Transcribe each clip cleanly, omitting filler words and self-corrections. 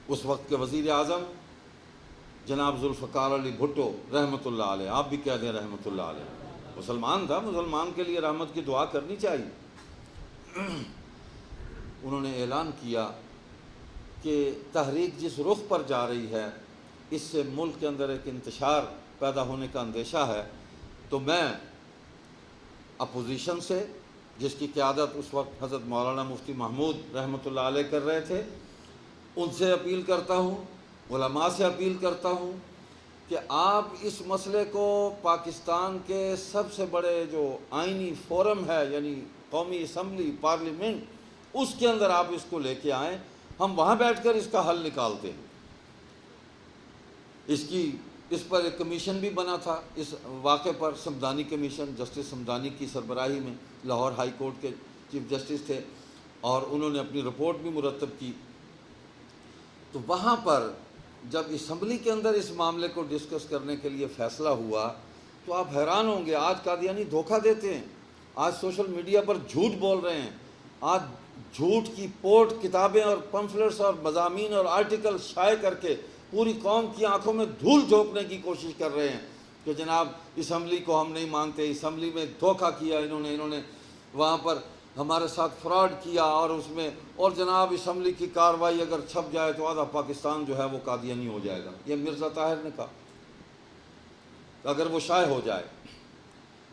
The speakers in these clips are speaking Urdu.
اس وقت کے وزیر اعظم جناب ذوالفقار علی بھٹو رحمۃ اللہ علیہ، آپ بھی کہہ دیں رحمۃ اللہ علیہ، مسلمان تھا، مسلمان کے لیے رحمت کی دعا کرنی چاہیے۔ انہوں نے اعلان کیا کہ تحریک جس رخ پر جا رہی ہے اس سے ملک کے اندر ایک انتشار پیدا ہونے کا اندیشہ ہے، تو میں اپوزیشن سے، جس کی قیادت اس وقت حضرت مولانا مفتی محمود رحمۃ اللہ علیہ کر رہے تھے، ان سے اپیل کرتا ہوں، علماء سے اپیل کرتا ہوں کہ آپ اس مسئلے کو پاکستان کے سب سے بڑے جو آئینی فورم ہے، یعنی قومی اسمبلی، پارلیمنٹ، اس کے اندر آپ اس کو لے کے آئیں، ہم وہاں بیٹھ کر اس کا حل نکالتے ہیں۔ اس پر ایک کمیشن بھی بنا تھا، اس واقعے پر سمدانی کمیشن، جسٹس سمدانی کی سربراہی میں، لاہور ہائی کورٹ کے چیف جسٹس تھے، اور انہوں نے اپنی رپورٹ بھی مرتب کی۔ تو وہاں پر جب اسمبلی کے اندر اس معاملے کو ڈسکس کرنے کے لیے فیصلہ ہوا تو آپ حیران ہوں گے، آج قادیانی دھوکہ دیتے ہیں، آج سوشل میڈیا پر جھوٹ بول رہے ہیں، آج جھوٹ کی پورٹ کتابیں اور پمفلٹس اور مضامین اور آرٹیکل شائع کر کے پوری قوم کی آنکھوں میں دھول جھونکنے کی کوشش کر رہے ہیں کہ جناب اسمبلی کو ہم نہیں مانتے، اسمبلی میں دھوکہ کیا انہوں نے وہاں پر ہمارے ساتھ فراڈ کیا، اور اس میں، اور جناب اسمبلی کی کارروائی اگر چھپ جائے تو آدھا پاکستان جو ہے وہ قادیانی ہو جائے گا۔ یہ مرزا طاہر نے کہا کہ اگر وہ شائع ہو جائے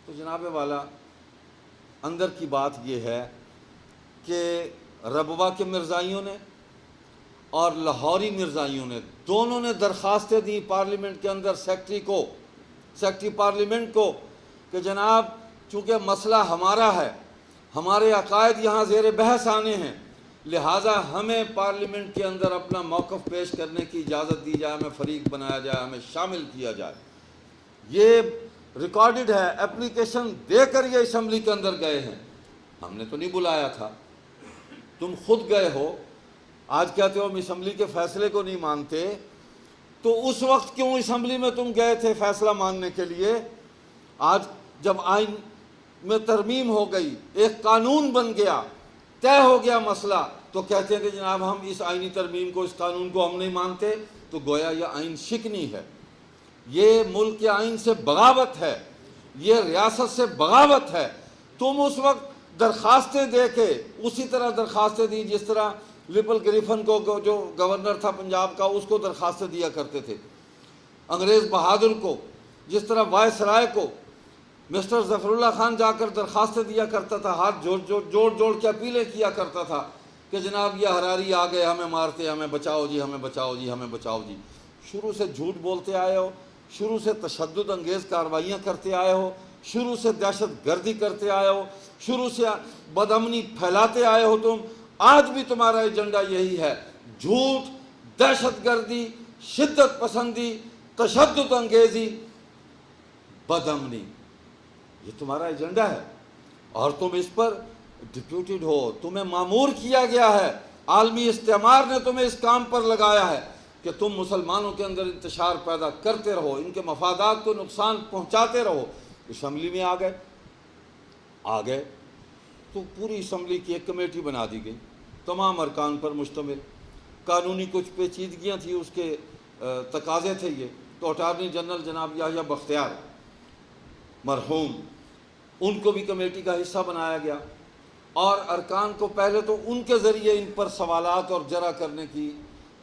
تو جناب والا اندر کی بات یہ ہے کہ ربوہ کے مرزائیوں نے اور لاہوری مرزائیوں نے دونوں نے درخواستیں دیں پارلیمنٹ کے اندر سیکرٹری پارلیمنٹ کو کہ جناب چونکہ مسئلہ ہمارا ہے، ہمارے عقائد یہاں زیر بحث آنے ہیں، لہٰذا ہمیں پارلیمنٹ کے اندر اپنا موقف پیش کرنے کی اجازت دی جائے، ہمیں فریق بنایا جائے، ہمیں شامل کیا جائے۔ یہ ریکارڈڈ ہے، اپلیکیشن دے کر یہ اسمبلی کے اندر گئے ہیں، ہم نے تو نہیں بلایا تھا، تم خود گئے ہو۔ آج کہتے ہو ہم اسمبلی کے فیصلے کو نہیں مانتے، تو اس وقت کیوں اسمبلی میں تم گئے تھے فیصلہ ماننے کے لیے؟ آج جب آئین میں ترمیم ہو گئی، ایک قانون بن گیا، طے ہو گیا مسئلہ، تو کہتے ہیں کہ جناب ہم اس آئینی ترمیم کو، اس قانون کو ہم نہیں مانتے، تو گویا یہ آئین شکنی ہے، یہ ملک کے آئین سے بغاوت ہے، یہ ریاست سے بغاوت ہے۔ تم اس وقت درخواستیں دے کے اسی طرح درخواستیں دی جس طرح لپل گریفن کو، جو گورنر تھا پنجاب کا، اس کو درخواستیں دیا کرتے تھے، انگریز بہادر کو، جس طرح وائس رائے کو مسٹر ظفر اللہ خان جا کر درخواستیں دیا کرتا تھا، ہاتھ جوڑ کے اپیلیں کیا کرتا تھا کہ جناب یہ حراری آ گئے، ہمیں مارتے، ہمیں بچاؤ جی، ہمیں بچاؤ جی، ہمیں بچاؤ جی۔ شروع سے جھوٹ بولتے آئے ہو، شروع سے تشدد انگیز کارروائیاں کرتے آئے ہو، شروع سے دہشت گردی کرتے آئے ہو، شروع سے بدامنی پھیلاتے آئے ہو تم، آج بھی تمہارا ایجنڈا یہی ہے، جھوٹ، دہشت گردی، شدت پسندی، تشدد انگیزی، بدامنی، یہ تمہارا ایجنڈا ہے، اور تم اس پر ڈپیوٹیڈ ہو، تمہیں مامور کیا گیا ہے، عالمی استعمار نے تمہیں اس کام پر لگایا ہے کہ تم مسلمانوں کے اندر انتشار پیدا کرتے رہو، ان کے مفادات کو نقصان پہنچاتے رہو۔ اسمبلی میں آ گئے تو پوری اسمبلی کی ایک کمیٹی بنا دی گئی، تمام ارکان پر مشتمل، قانونی کچھ پیچیدگیاں تھیں، اس کے تقاضے تھے یہ، تو اٹارنی جنرل جناب یحییٰ بختیار مرحوم، ان کو بھی کمیٹی کا حصہ بنایا گیا، اور ارکان کو پہلے تو ان کے ذریعے ان پر سوالات اور جرح کرنے کی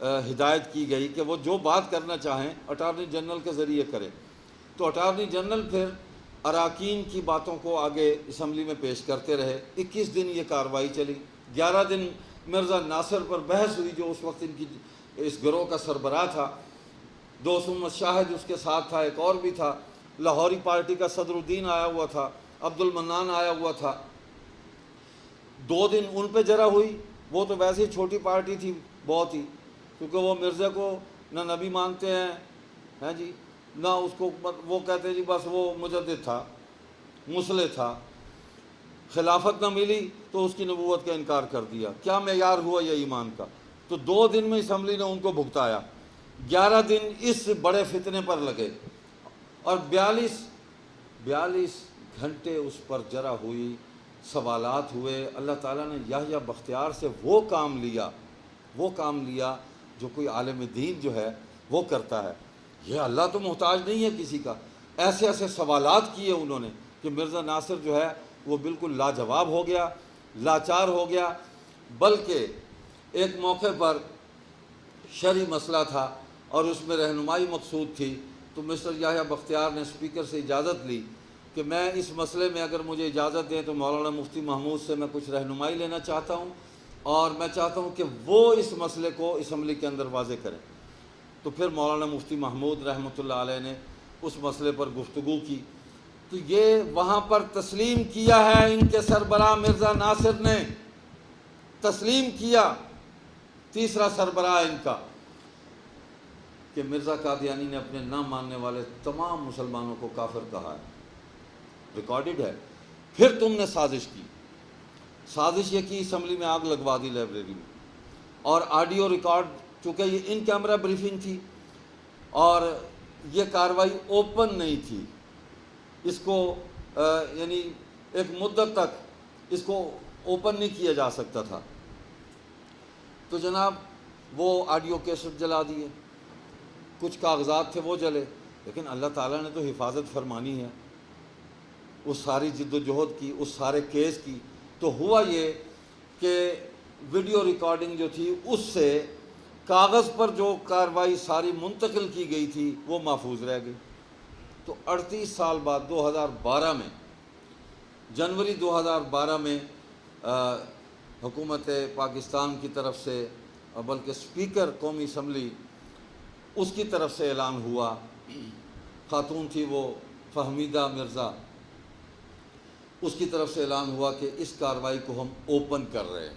ہدایت کی گئی کہ وہ جو بات کرنا چاہیں اٹارنی جنرل کے ذریعے کریں، تو اٹارنی جنرل پھر اراکین کی باتوں کو آگے اسمبلی میں پیش کرتے رہے۔ 21 دن یہ کارروائی چلی، 11 دن مرزا ناصر پر بحث ہوئی، جو اس وقت ان کی اس گروہ کا سربراہ تھا، دوست محمد شاہد اس کے ساتھ تھا، ایک اور بھی تھا، لاہوری پارٹی کا صدر الدین آیا ہوا تھا، عبد المنان آیا ہوا تھا۔ 2 دن ان پہ جرح ہوئی، وہ تو ویسے ہی چھوٹی پارٹی تھی بہت ہی، کیونکہ وہ مرزا کو نہ نبی مانتے ہیں جی، نہ اس کو، وہ کہتے ہیں جی بس وہ مجدد تھا، مصلح تھا، خلافت نہ ملی تو اس کی نبوت کا انکار کر دیا، کیا معیار ہوا یہ ایمان کا؟ تو 2 دن میں اسمبلی نے ان کو بھگتایا، 11 دن اس بڑے فتنے پر لگے، اور 42 گھنٹے اس پر جرح ہوئی، سوالات ہوئے۔ اللہ تعالیٰ نے یحییٰ بختیار سے وہ کام لیا جو کوئی عالم دین جو ہے وہ کرتا ہے. یہ اللہ تو محتاج نہیں ہے کسی کا. ایسے ایسے سوالات کیے انہوں نے کہ مرزا ناصر جو ہے وہ بالکل لاجواب ہو گیا, لاچار ہو گیا. بلکہ ایک موقع پر شرعی مسئلہ تھا اور اس میں رہنمائی مقصود تھی, تو مسٹر یحییٰ بختیار نے اسپیکر سے اجازت لی کہ میں اس مسئلے میں اگر مجھے اجازت دیں تو مولانا مفتی محمود سے میں کچھ رہنمائی لینا چاہتا ہوں, اور میں چاہتا ہوں کہ وہ اس مسئلے کو اسمبلی کے اندر واضح کریں. تو پھر مولانا مفتی محمود رحمۃ اللہ علیہ نے اس مسئلے پر گفتگو کی. تو یہ وہاں پر تسلیم کیا ہے ان کے سربراہ مرزا ناصر نے, تسلیم کیا تیسرا سربراہ ان کا, کہ مرزا قادیانی نے اپنے نہ ماننے والے تمام مسلمانوں کو کافر کہا ہے. ریکارڈڈ ہے. پھر تم نے سازش کی, سازش یہ کی اسمبلی میں آگ لگوا دی لائبریری میں, اور آڈیو ریکارڈ, چونکہ یہ ان کیمرہ بریفنگ تھی اور یہ کاروائی اوپن نہیں تھی, اس کو یعنی ایک مدت تک اس کو اوپن نہیں کیا جا سکتا تھا. تو جناب وہ آڈیو کیسٹ جلا دیے, کچھ کاغذات تھے وہ جلے, لیکن اللہ تعالیٰ نے تو حفاظت فرمانی ہے. اس ساری جد و جہد کی, اس سارے کیس کی, تو ہوا یہ کہ ویڈیو ریکارڈنگ جو تھی اس سے کاغذ پر جو کاروائی ساری منتقل کی گئی تھی وہ محفوظ رہ گئی. تو 38 سال بعد 2012 میں, جنوری 2012 میں حکومت پاکستان کی طرف سے, بلکہ اسپیکر قومی اسمبلی اس کی طرف سے اعلان ہوا, خاتون تھی وہ فہمیدہ مرزا, اس کی طرف سے اعلان ہوا کہ اس کاروائی کو ہم اوپن کر رہے ہیں.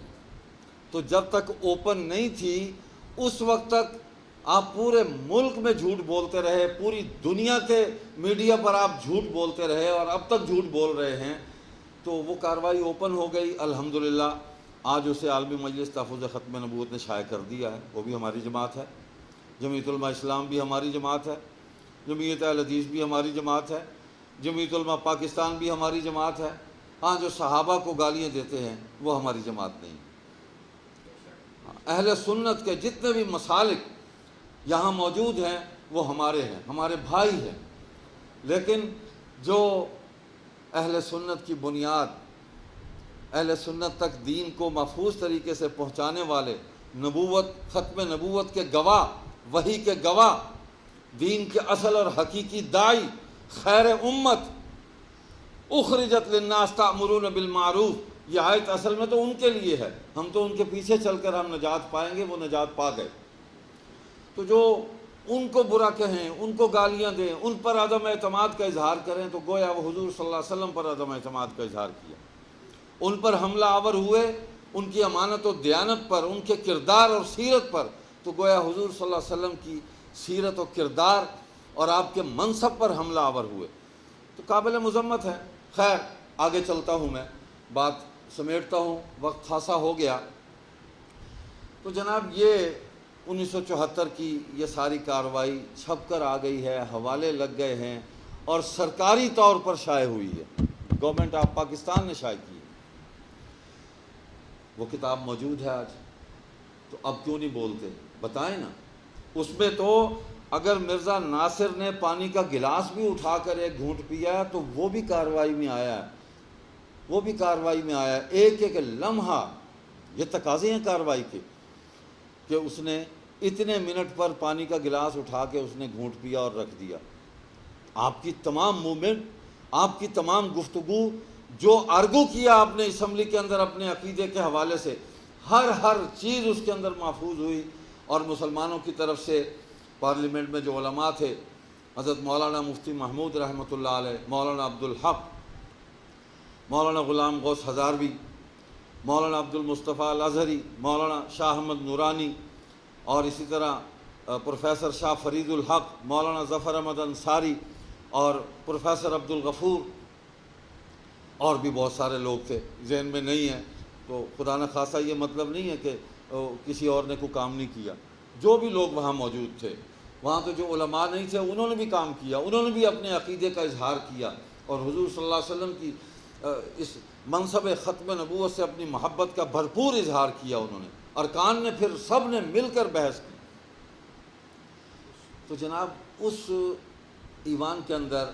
تو جب تک اوپن نہیں تھی اس وقت تک آپ پورے ملک میں جھوٹ بولتے رہے, پوری دنیا کے میڈیا پر آپ جھوٹ بولتے رہے اور اب تک جھوٹ بول رہے ہیں. تو وہ کاروائی اوپن ہو گئی الحمدللہ. آج اسے عالمی مجلس تحفظ ختم نبوت نے شائع کر دیا ہے, وہ بھی ہماری جماعت ہے. جمعیت علماء اسلام بھی ہماری جماعت ہے, جمعیت اہل حدیث بھی ہماری جماعت ہے, جمعیت علماء پاکستان بھی ہماری جماعت ہے. ہاں, جو صحابہ کو گالیاں دیتے ہیں وہ ہماری جماعت نہیں. اہل سنت کے جتنے بھی مسالک یہاں موجود ہیں وہ ہمارے ہیں, ہمارے بھائی ہیں. لیکن جو اہل سنت کی بنیاد, اہل سنت تک دین کو محفوظ طریقے سے پہنچانے والے, نبوت, ختم نبوت کے گواہ, وحی کے گواہ, دین کے اصل اور حقیقی داعی, خیر امت, اخرجت للناس تأمرون بالمعروف, یہ آیت اصل میں تو ان کے لیے ہے. ہم تو ان کے پیچھے چل کر ہم نجات پائیں گے, وہ نجات پا گئے. تو جو ان کو برا کہیں, ان کو گالیاں دیں, ان پر عدم اعتماد کا اظہار کریں, تو گویا وہ حضور صلی اللہ علیہ وسلم پر عدم اعتماد کا اظہار کیا. ان پر حملہ آور ہوئے, ان کی امانت و دیانت پر, ان کے کردار اور سیرت پر, تو گویا حضور صلی اللہ علیہ وسلم کی سیرت و کردار اور آپ کے منصب پر حملہ آور ہوئے. تو قابل مذمت ہے. خیر, آگے چلتا ہوں, میں بات سمیٹتا ہوں, وقت خاصا ہو گیا. تو جناب یہ 1974 کی یہ ساری کارروائی چھپ کر آ گئی ہے, حوالے لگ گئے ہیں اور سرکاری طور پر شائع ہوئی ہے, گورنمنٹ آف پاکستان نے شائع کی. وہ کتاب موجود ہے آج, تو اب کیوں نہیں بولتے, بتائیں نا. اس میں تو اگر مرزا ناصر نے پانی کا گلاس بھی اٹھا کر ایک گھونٹ پیا تو وہ بھی کارروائی میں آیا ہے, وہ بھی کارروائی میں آیا. ایک ایک لمحہ, یہ تقاضے ہیں کارروائی کے, کہ اس نے اتنے منٹ پر پانی کا گلاس اٹھا کے اس نے گھونٹ پیا اور رکھ دیا. آپ کی تمام موومنٹ, آپ کی تمام گفتگو, جو آرگو کیا آپ نے اسمبلی کے اندر اپنے عقیدے کے حوالے سے, ہر چیز اس کے اندر محفوظ ہوئی. اور مسلمانوں کی طرف سے پارلیمنٹ میں جو علماء تھے, حضرت مولانا مفتی محمود رحمۃ اللہ علیہ, مولانا عبدالحق, مولانا غلام غوث ہزاروی, مولانا عبد المصطفیٰ الازہری, مولانا شاہ احمد نورانی, اور اسی طرح پروفیسر شاہ فرید الحق, مولانا ظفر احمد انصاری, اور پروفیسر عبد الغفور, اور بھی بہت سارے لوگ تھے, ذہن میں نہیں ہے. تو خدا نخواستہ یہ مطلب نہیں ہے کہ کسی اور نے کوئی کام نہیں کیا. جو بھی لوگ وہاں موجود تھے, وہاں تو جو علماء نہیں تھے انہوں نے بھی کام کیا, انہوں نے بھی اپنے عقیدے کا اظہار کیا, اور حضور صلی اللہ علیہ وسلم کی اس منصب ختم نبوت سے اپنی محبت کا بھرپور اظہار کیا انہوں نے. ارکان نے پھر سب نے مل کر بحث کی, تو جناب اس ایوان کے اندر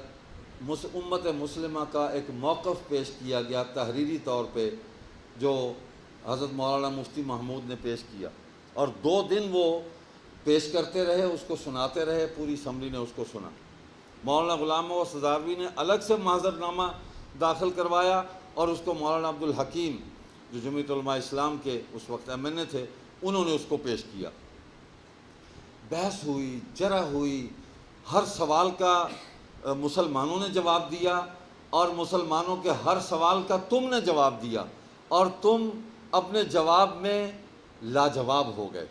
امت مسلمہ کا ایک موقف پیش کیا گیا تحریری طور پہ، جو حضرت مولانا مفتی محمود نے پیش کیا، اور 2 دن وہ پیش کرتے رہے، اس کو سناتے رہے، پوری اسمبلی نے اس کو سنا۔ مولانا غلام محمد سزاروی نے الگ سے معذرت نامہ داخل کروایا، اور اس کو مولانا عبدالحکیم جو جمعیت علماء اسلام کے اس وقت MNA تھے، انہوں نے اس کو پیش کیا۔ بحث ہوئی، جرح ہوئی، ہر سوال کا مسلمانوں نے جواب دیا، اور مسلمانوں کے ہر سوال کا تم نے جواب دیا، اور تم اپنے جواب میں لاجواب ہو گئے۔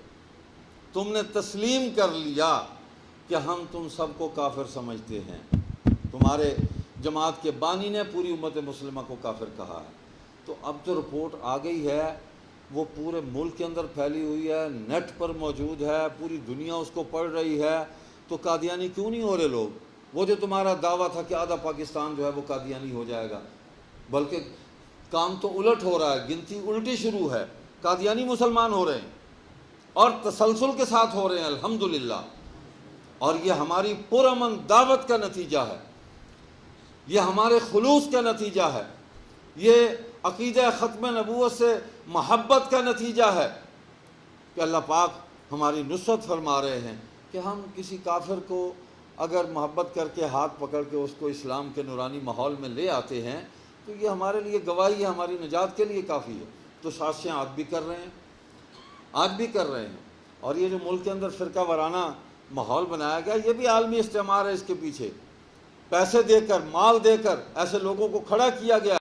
تم نے تسلیم کر لیا کہ ہم تم سب کو کافر سمجھتے ہیں۔ تمہارے جماعت کے بانی نے پوری امت مسلمہ کو کافر کہا ہے۔ تو اب جو رپورٹ آ گئی ہے وہ پورے ملک کے اندر پھیلی ہوئی ہے، نیٹ پر موجود ہے، پوری دنیا اس کو پڑھ رہی ہے۔ تو قادیانی کیوں نہیں ہو رہے لوگ؟ وہ جو تمہارا دعویٰ تھا کہ آدھا پاکستان جو ہے وہ قادیانی ہو جائے گا، بلکہ کام تو الٹ ہو رہا ہے، گنتی الٹی شروع ہے، قادیانی مسلمان ہو رہے ہیں، اور تسلسل کے ساتھ ہو رہے ہیں الحمدللہ۔ اور یہ ہماری پرامن دعوت کا نتیجہ ہے، یہ ہمارے خلوص کا نتیجہ ہے، یہ عقیدہ ختم نبوت سے محبت کا نتیجہ ہے کہ اللہ پاک ہماری نصرت فرما رہے ہیں کہ ہم کسی کافر کو اگر محبت کر کے ہاتھ پکڑ کے اس کو اسلام کے نورانی ماحول میں لے آتے ہیں تو یہ ہمارے لیے گواہی ہے، ہماری نجات کے لیے کافی ہے۔ تو سازشیں آج بھی کر رہے ہیں، اور یہ جو ملک کے اندر فرقہ وارانہ ماحول بنایا گیا، یہ بھی عالمی استعمار ہے، اس کے پیچھے پیسے دے کر، مال دے کر ایسے لوگوں کو کھڑا کیا گیا۔